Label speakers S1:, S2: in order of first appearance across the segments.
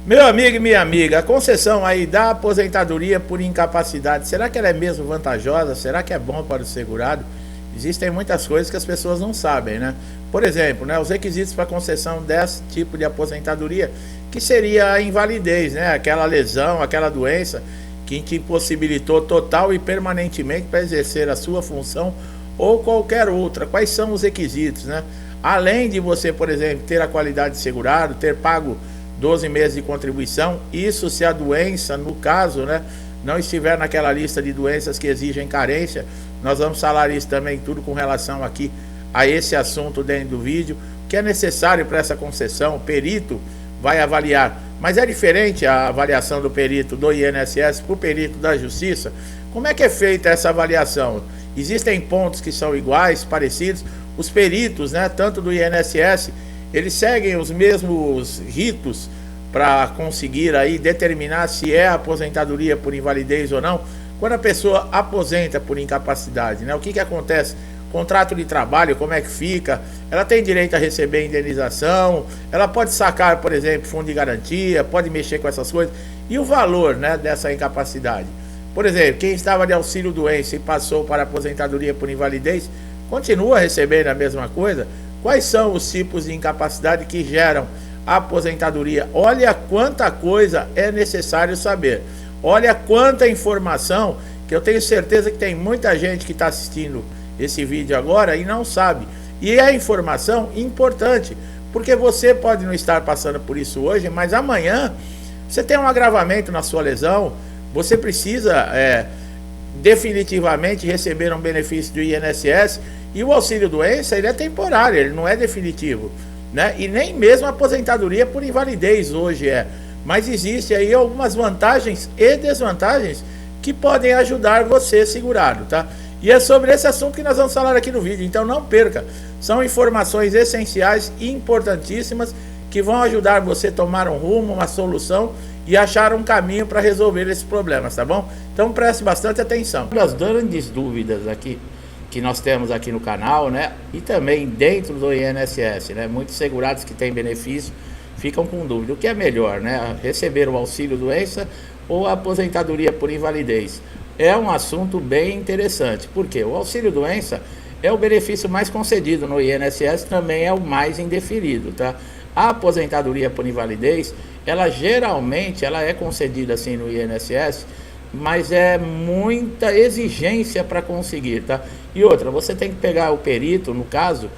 S1: Meu amigo e minha amiga, a concessão aí da aposentadoria por incapacidade, será que ela é mesmo vantajosa? Será que é bom para o segurado? Existem muitas coisas que as pessoas não sabem, né? Por exemplo, né, os requisitos para concessão desse tipo de aposentadoria, que seria a invalidez, né? Aquela lesão, aquela doença que te impossibilitou total e permanentemente para exercer a sua função ou qualquer outra. Quais são os requisitos, né? Além de você, por exemplo, ter a qualidade de segurado, ter pago 12 meses de contribuição, isso se a doença, no caso, né, não estiver naquela lista de doenças que exigem carência. Nós vamos falar isso também, tudo com relação aqui a esse assunto dentro do vídeo, que é necessário para essa concessão. O perito vai avaliar, mas é diferente a avaliação do perito do INSS para o perito da Justiça. Como é que é feita essa avaliação? Existem pontos que são iguais, parecidos. Os peritos, né, tanto do INSS, eles seguem os mesmos ritos para conseguir aí determinar se é aposentadoria por invalidez ou não. Quando a pessoa aposenta por incapacidade, né, o que acontece? Contrato de trabalho, como é que fica? Ela tem direito a receber indenização, ela pode sacar, por exemplo, fundo de garantia, pode mexer com essas coisas. E o valor, né, dessa incapacidade? Por exemplo, quem estava de auxílio doença e passou para aposentadoria por invalidez, continua recebendo a mesma coisa? Quais são os tipos de incapacidade que geram a aposentadoria? Olha quanta coisa é necessário saber. Olha quanta informação, que eu tenho certeza que tem muita gente que está assistindo esse vídeo agora e não sabe. E é informação importante, porque você pode não estar passando por isso hoje, mas amanhã você tem um agravamento na sua lesão, você precisa definitivamente receber um benefício do INSS. E o auxílio-doença, ele é temporário, ele não é definitivo, né? E nem mesmo a aposentadoria por invalidez hoje é. Mas existe aí algumas vantagens e desvantagens que podem ajudar você segurado, tá? E é sobre esse assunto que nós vamos falar aqui no vídeo, então não perca. São informações essenciais e importantíssimas que vão ajudar você a tomar um rumo, uma solução e achar um caminho para resolver esses problemas, tá bom? Então preste bastante atenção. Uma das grandes dúvidas aqui que nós temos aqui no canal, né, e também dentro do INSS, né, muitos segurados que têm benefício ficam com dúvida, o que é melhor, né, receber o auxílio doença ou a aposentadoria por invalidez? É um assunto bem interessante, porque o auxílio doença é o benefício mais concedido no INSS, também é o mais indeferido, tá? A aposentadoria por invalidez, ela geralmente é concedida assim no INSS, mas é muita exigência para conseguir, tá? E outra, você tem que pegar o perito, no caso,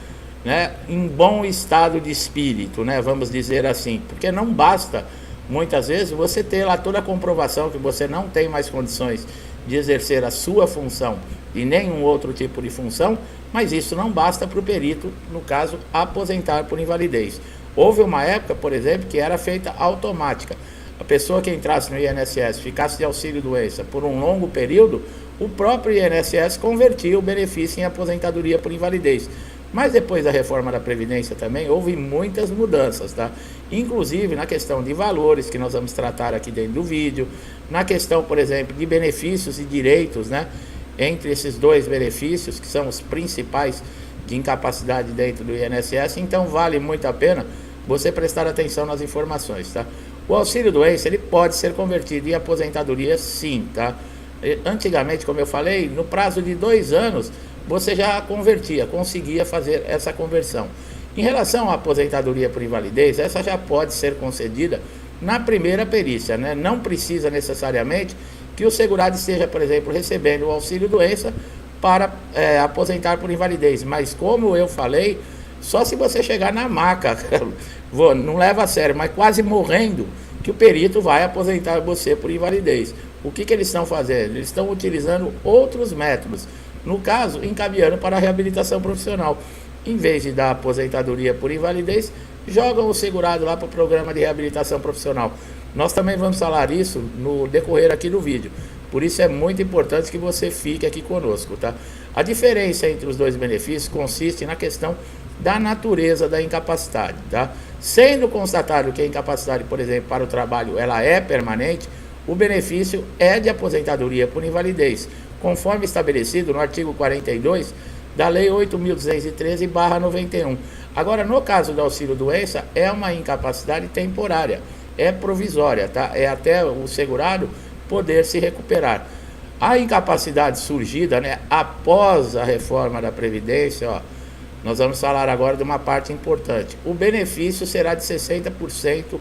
S1: né, em bom estado de espírito, né, vamos dizer assim, porque não basta, muitas vezes, você ter lá toda a comprovação que você não tem mais condições de exercer a sua função e nenhum outro tipo de função, mas isso não basta para o perito, no caso, aposentar por invalidez. Houve uma época, por exemplo, que era feita automática. A pessoa que entrasse no INSS, ficasse de auxílio-doença por um longo período, o próprio INSS convertia o benefício em aposentadoria por invalidez. Mas depois da reforma da Previdência também houve muitas mudanças, tá? Inclusive na questão de valores, que nós vamos tratar aqui dentro do vídeo, na questão, por exemplo, de benefícios e direitos, né? Entre esses dois benefícios, que são os principais de incapacidade dentro do INSS, então vale muito a pena você prestar atenção nas informações, tá? O auxílio-doença, ele pode ser convertido em aposentadoria, sim, tá? Antigamente, como eu falei, no prazo de 2 anos, você já convertia, conseguia fazer essa conversão. Em relação à aposentadoria por invalidez, essa já pode ser concedida na primeira perícia, né? Não precisa necessariamente que o segurado esteja, por exemplo, recebendo o auxílio-doença para aposentar por invalidez. Mas como eu falei, só se você chegar na maca, não leva a sério, mas quase morrendo, que o perito vai aposentar você por invalidez. O que eles estão fazendo? Eles estão utilizando outros métodos, no caso, encaminhando para a reabilitação profissional. Em vez de dar aposentadoria por invalidez, jogam o segurado lá para o programa de reabilitação profissional. Nós também vamos falar isso no decorrer aqui do vídeo. Por isso é muito importante que você fique aqui conosco, tá? A diferença entre os dois benefícios consiste na questão da natureza da incapacidade, tá? Sendo constatado que a incapacidade, por exemplo, para o trabalho, ela é permanente, o benefício é de aposentadoria por invalidez, conforme estabelecido no artigo 42 da Lei 8.213/91. Agora, no caso do auxílio-doença, é uma incapacidade temporária. é provisória, tá? É até o segurado poder se recuperar. A incapacidade surgida, né, após a reforma da Previdência, ó, nós vamos falar agora de uma parte importante. O benefício será de 60%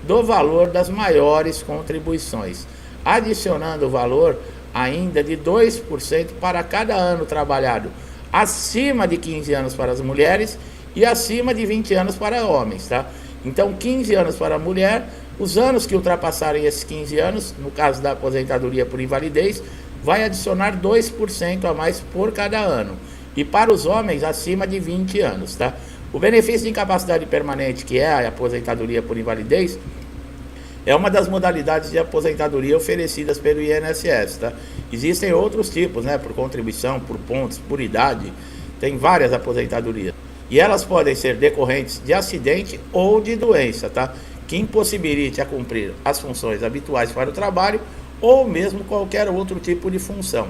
S1: do valor das maiores contribuições, adicionando o valor ainda de 2% para cada ano trabalhado acima de 15 anos para as mulheres e acima de 20 anos para homens, tá? Então, 15 anos para a mulher, os anos que ultrapassarem esses 15 anos, no caso da aposentadoria por invalidez, vai adicionar 2% a mais por cada ano. E para os homens, acima de 20 anos, tá? O benefício de incapacidade permanente, que é a aposentadoria por invalidez, é uma das modalidades de aposentadoria oferecidas pelo INSS, tá? Existem outros tipos, né? Por contribuição, por pontos, por idade, tem várias aposentadorias. E elas podem ser decorrentes de acidente ou de doença, tá? Que impossibilite a cumprir as funções habituais para o trabalho ou mesmo qualquer outro tipo de função.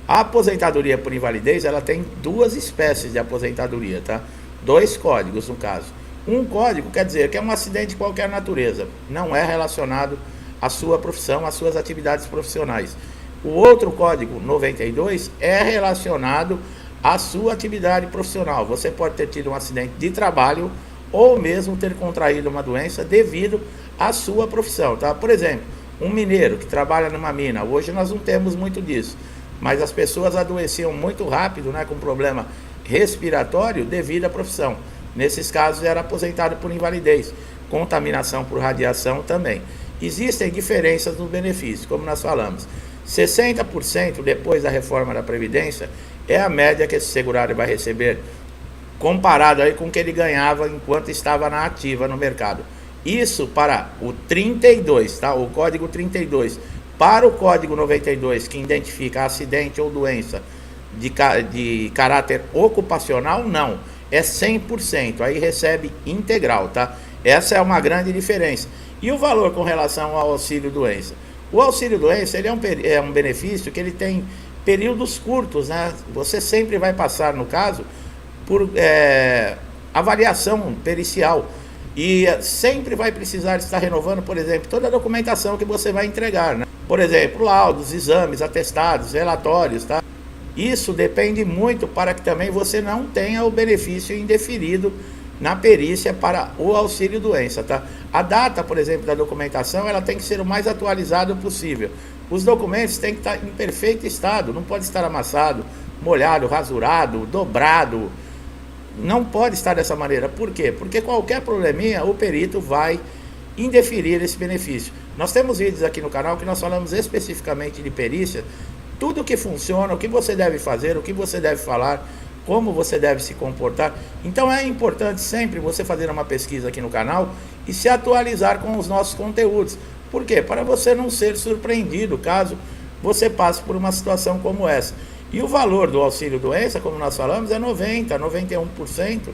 S1: A aposentadoria por invalidez, ela tem duas espécies de aposentadoria, tá? 2 códigos no caso. Um código quer dizer que é um acidente de qualquer natureza, não é relacionado à sua profissão, às suas atividades profissionais. O outro código, 92, é relacionado à sua atividade profissional. Você pode ter tido um acidente de trabalho ou mesmo ter contraído uma doença devido à sua profissão, tá? Por exemplo, um mineiro que trabalha numa mina, hoje nós não temos muito disso, mas as pessoas adoeciam muito rápido, né, com problema respiratório devido à profissão. Nesses casos era aposentado por invalidez, contaminação por radiação também. Existem diferenças nos benefícios, como nós falamos. 60% depois da reforma da Previdência é a média que esse segurado vai receber, comparado aí com o que ele ganhava enquanto estava na ativa no mercado. Isso para o 32, tá? O código 32. Para o código 92, que identifica acidente ou doença de caráter ocupacional, não. É 100%, aí recebe integral, tá? Essa é uma grande diferença. E o valor com relação ao auxílio-doença? O auxílio-doença, ele é um benefício que ele tem períodos curtos, né? Você sempre vai passar, no caso, por avaliação pericial. E sempre vai precisar estar renovando, por exemplo, toda a documentação que você vai entregar, né? Por exemplo, laudos, exames, atestados, relatórios, tá? Isso depende muito para que também você não tenha o benefício indeferido na perícia para o auxílio-doença, tá? A data, por exemplo, da documentação, ela tem que ser o mais atualizada possível. Os documentos têm que estar em perfeito estado, não pode estar amassado, molhado, rasurado, dobrado. Não pode estar dessa maneira. Por quê? Porque qualquer probleminha, o perito vai indeferir esse benefício. Nós temos vídeos aqui no canal que nós falamos especificamente de perícia, tudo que funciona, o que você deve fazer, o que você deve falar, como você deve se comportar. Então é importante sempre você fazer uma pesquisa aqui no canal e se atualizar com os nossos conteúdos. Por quê? Para você não ser surpreendido caso você passe por uma situação como essa. E o valor do auxílio-doença, como nós falamos, é 90%, 91%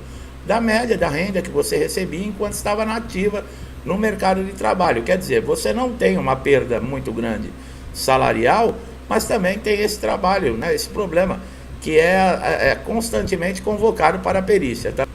S1: da média da renda que você recebia enquanto estava na ativa no mercado de trabalho. Quer dizer, você não tem uma perda muito grande salarial, mas também tem esse trabalho, né, esse problema que é constantemente convocado para a perícia, tá?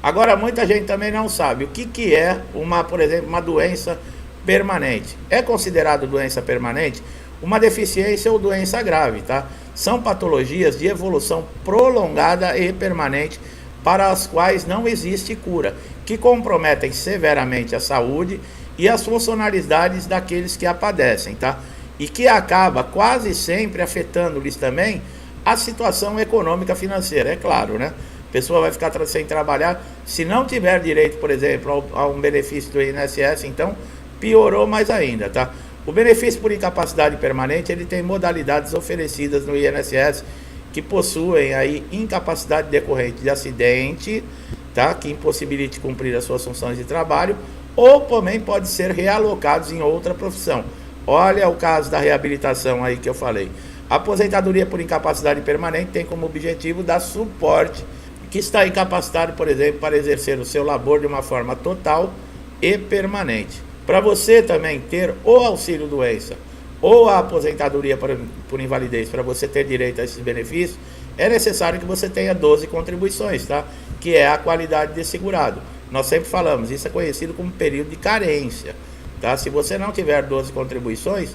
S1: Agora, muita gente também não sabe o que é, por exemplo, uma doença permanente. É considerado doença permanente uma deficiência ou doença grave, tá? São patologias de evolução prolongada e permanente para as quais não existe cura, que comprometem severamente a saúde e as funcionalidades daqueles que a padecem, tá? E que acaba quase sempre afetando-lhes também a situação econômica financeira, é claro, né? A pessoa vai ficar sem trabalhar, se não tiver direito, por exemplo, a um benefício do INSS, então piorou mais ainda, tá? O benefício por incapacidade permanente, ele tem modalidades oferecidas no INSS que possuem aí incapacidade decorrente de acidente, tá? Que impossibilite cumprir as suas funções de trabalho, ou também pode ser realocados em outra profissão. Olha o caso da reabilitação aí que eu falei. A aposentadoria por incapacidade permanente tem como objetivo dar suporte que está incapacitado, por exemplo, para exercer o seu labor de uma forma total e permanente. Para você também ter o auxílio-doença ou a aposentadoria por invalidez, para você ter direito a esses benefícios, é necessário que você tenha 12 contribuições, tá? Que é a qualidade de segurado. nós sempre falamos, isso é conhecido como período de carência, tá? Se você não tiver 12 contribuições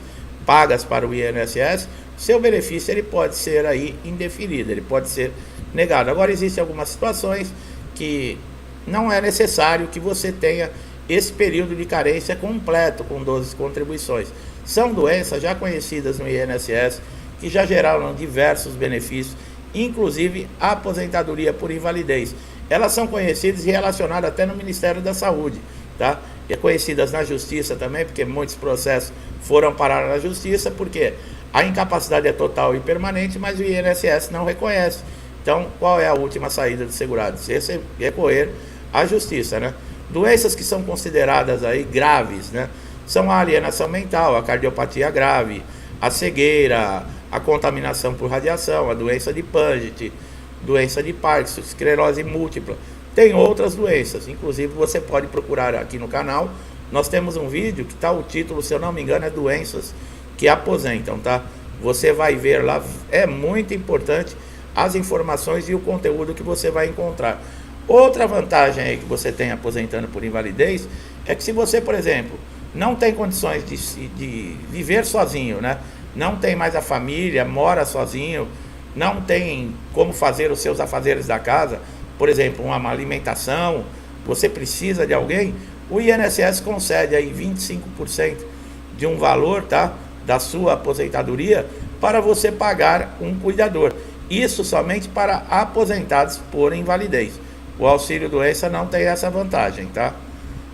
S1: pagas para o INSS, seu benefício ele pode ser aí indefinido, ele pode ser negado. Agora, existem algumas situações que não é necessário que você tenha esse período de carência completo com 12 contribuições. São doenças já conhecidas no INSS, que já geraram diversos benefícios, inclusive a aposentadoria por invalidez. Elas são conhecidas e relacionadas até no Ministério da Saúde, tá? E conhecidas na Justiça também, porque muitos processos foram parar na Justiça, porque a incapacidade é total e permanente, mas o INSS não reconhece. Então, qual é a última saída dos segurados? Esse é recorrer à Justiça, né? Doenças que são consideradas aí graves, né? São a alienação mental, a cardiopatia grave, a cegueira, a contaminação por radiação, a doença de Paget, doença de Parkinson, esclerose múltipla. Tem outras doenças, inclusive você pode procurar aqui no canal. Nós temos um vídeo que está o título, se eu não me engano, é Doenças que Aposentam, tá? Você vai ver lá, é muito importante as informações e o conteúdo que você vai encontrar. Outra vantagem aí que você tem aposentando por invalidez é que se você, por exemplo, não tem condições de viver sozinho, né? Não tem mais a família, mora sozinho, não tem como fazer os seus afazeres da casa, por exemplo, uma alimentação, você precisa de alguém, o INSS concede aí 25% de um valor, tá? Da sua aposentadoria para você pagar um cuidador. Isso somente para aposentados por invalidez. O auxílio doença não tem essa vantagem, tá?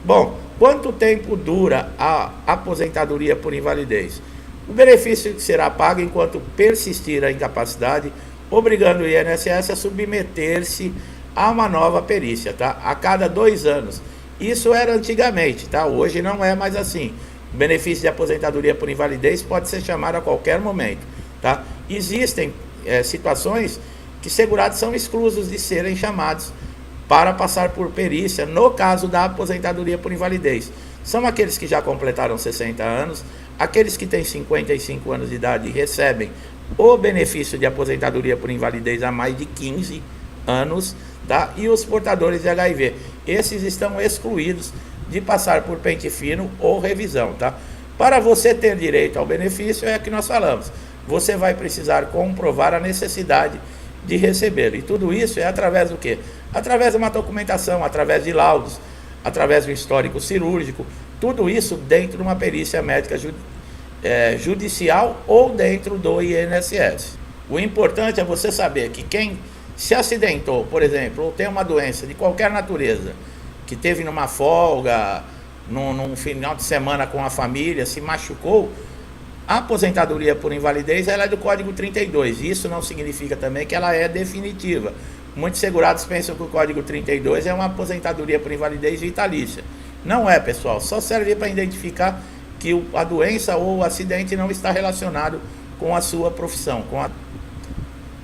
S1: Bom, quanto tempo dura a aposentadoria por invalidez? O benefício será pago enquanto persistir a incapacidade, obrigando o INSS a submeter-se a uma nova perícia, tá? A cada 2 anos. Isso era antigamente, tá? Hoje não é mais assim. O benefício de aposentadoria por invalidez pode ser chamado a qualquer momento, tá? Existem situações que segurados são exclusos de serem chamados para passar por perícia no caso da aposentadoria por invalidez. São aqueles que já completaram 60 anos, aqueles que têm 55 anos de idade e recebem o benefício de aposentadoria por invalidez há mais de 15 anos, tá? E os portadores de HIV. Esses estão excluídos de passar por pente fino ou revisão, tá? Para você ter direito ao benefício, é que nós falamos, você vai precisar comprovar a necessidade de receber. E tudo isso é através do quê? Através de uma documentação, através de laudos, através do histórico cirúrgico, tudo isso dentro de uma perícia médica judicial ou dentro do INSS. O importante é você saber que quem se acidentou, por exemplo, ou tem uma doença de qualquer natureza, que teve numa folga, num final de semana com a família, se machucou, a aposentadoria por invalidez ela é do Código 32. Isso não significa também que ela é definitiva. Muitos segurados pensam que o Código 32 é uma aposentadoria por invalidez vitalícia. Não é, pessoal. Só serve para identificar que a doença ou o acidente não está relacionado com a sua profissão.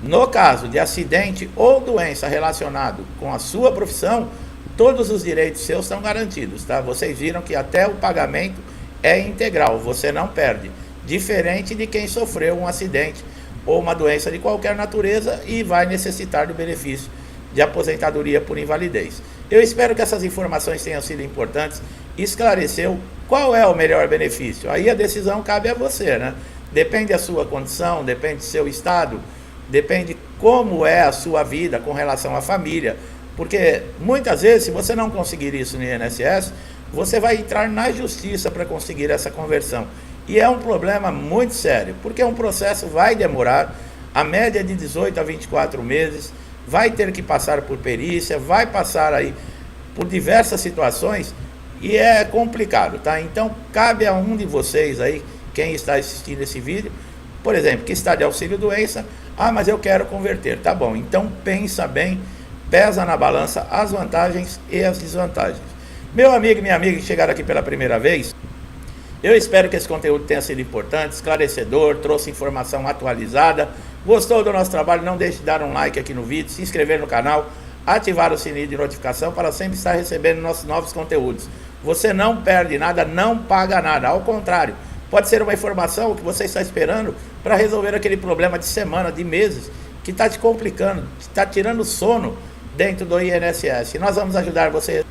S1: No caso de acidente ou doença relacionado com a sua profissão, todos os direitos seus estão garantidos, tá? Vocês viram que até o pagamento é integral, você não perde. Diferente de quem sofreu um acidente ou uma doença de qualquer natureza e vai necessitar do benefício de aposentadoria por invalidez. Eu espero que essas informações tenham sido importantes, esclareceu qual é o melhor benefício. Aí a decisão cabe a você, né? Depende da sua condição, depende do seu estado, depende como é a sua vida com relação à família. Porque muitas vezes, se você não conseguir isso no INSS, você vai entrar na justiça para conseguir essa conversão. E é um problema muito sério, porque um processo vai demorar, a média de 18 a 24 meses, vai ter que passar por perícia, vai passar aí por diversas situações e é complicado, tá? Então, cabe a um de vocês aí, quem está assistindo esse vídeo, por exemplo, que está de auxílio doença, mas eu quero converter, tá bom, então pensa bem, pesa na balança as vantagens e as desvantagens. Meu amigo e minha amiga que chegaram aqui pela primeira vez, eu espero que esse conteúdo tenha sido importante, esclarecedor, trouxe informação atualizada. Gostou do nosso trabalho? Não deixe de dar um like aqui no vídeo, se inscrever no canal, ativar o sininho de notificação para sempre estar recebendo nossos novos conteúdos. Você não perde nada, não paga nada, ao contrário, pode ser uma informação que você está esperando para resolver aquele problema de semana, de meses, que está te complicando, está tirando sono dentro do INSS. E nós vamos ajudar você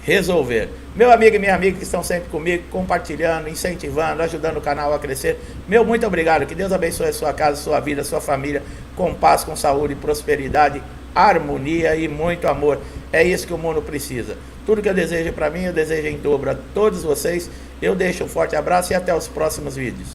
S1: resolver. Meu amigo e minha amiga que estão sempre comigo, compartilhando, incentivando, ajudando o canal a crescer, meu muito obrigado, que Deus abençoe a sua casa, sua vida, sua família, com paz, com saúde, prosperidade, harmonia e muito amor. É isso que o mundo precisa. Tudo que eu desejo para mim, eu desejo em dobro a todos vocês. Eu deixo um forte abraço e até os próximos vídeos.